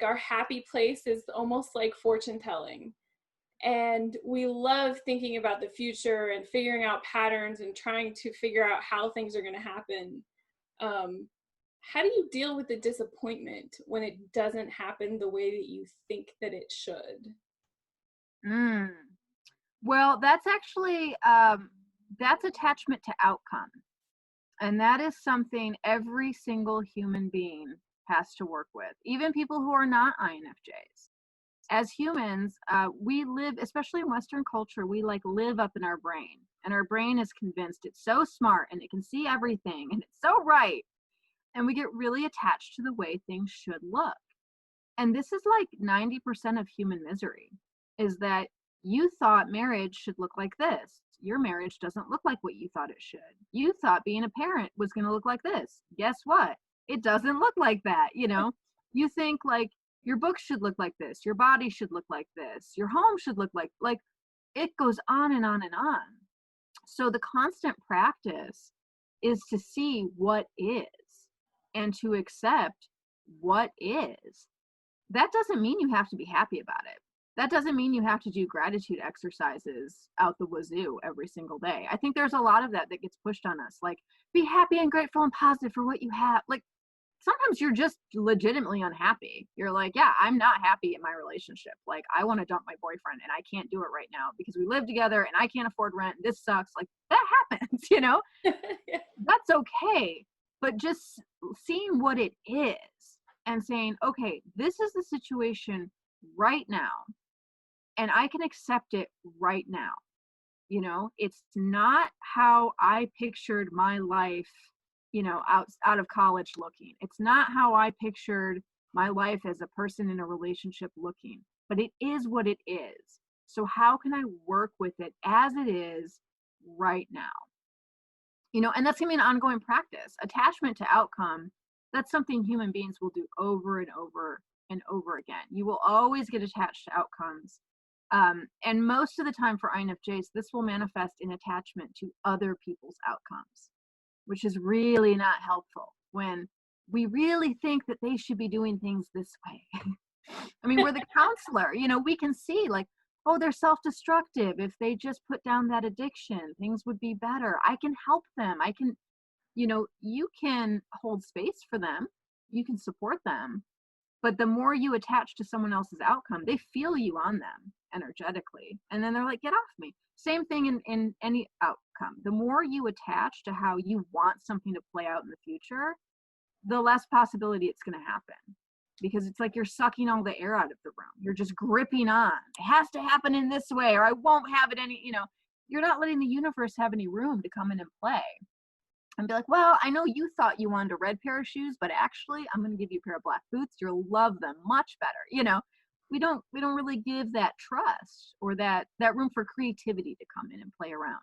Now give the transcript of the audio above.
our happy place is almost like fortune telling. And we love thinking about the future and figuring out patterns and trying to figure out how things are going to happen. How do you deal with the disappointment when it doesn't happen the way that you think that it should? Mm. Well, that's actually that's attachment to outcome. And that is something every single human being has to work with, even people who are not INFJs. As humans, we live, especially in Western culture, we like live up in our brain. And our brain is convinced it's so smart and it can see everything and it's so right. And we get really attached to the way things should look. And this is like 90% of human misery, is that you thought marriage should look like this. Your marriage doesn't look like what you thought it should. You thought being a parent was going to look like this. Guess what? It doesn't look like that. You think like your book should look like this. Your body should look like this. Your home should look like it goes on and on and on. So the constant practice is to see what is and to accept what is. That doesn't mean you have to be happy about it. That doesn't mean you have to do gratitude exercises out the wazoo every single day. I think there's a lot of that gets pushed on us. Like, be happy and grateful and positive for what you have. Like, sometimes you're just legitimately unhappy. You're like, yeah, I'm not happy in my relationship. Like, I want to dump my boyfriend and I can't do it right now because we live together and I can't afford rent. And this sucks. Like, that happens, Yeah. That's okay. But just seeing what it is and saying, okay, this is the situation right now. And I can accept it right now. It's not how I pictured my life, out of college looking. It's not how I pictured my life as a person in a relationship looking, but it is what it is. So how can I work with it as it is right now? And that's gonna be an ongoing practice. Attachment to outcome, that's something human beings will do over and over and over again. You will always get attached to outcomes. And most of the time for INFJs, this will manifest in attachment to other people's outcomes, which is really not helpful when we really think that they should be doing things this way. I mean, we're the counselor, we can see like, oh, they're self-destructive. If they just put down that addiction, things would be better. I can help them. I can, you can hold space for them. You can support them. But the more you attach to someone else's outcome, they feel you on them energetically. And then they're like, get off me. Same thing in any outcome. The more you attach to how you want something to play out in the future, the less possibility it's going to happen. Because it's like you're sucking all the air out of the room. You're just gripping on. It has to happen in this way, or I won't have it any, you're not letting the universe have any room to come in and play. And be like, well, I know you thought you wanted a red pair of shoes, but actually I'm going to give you a pair of black boots. You'll love them much better. We don't really give that trust or that room for creativity to come in and play around.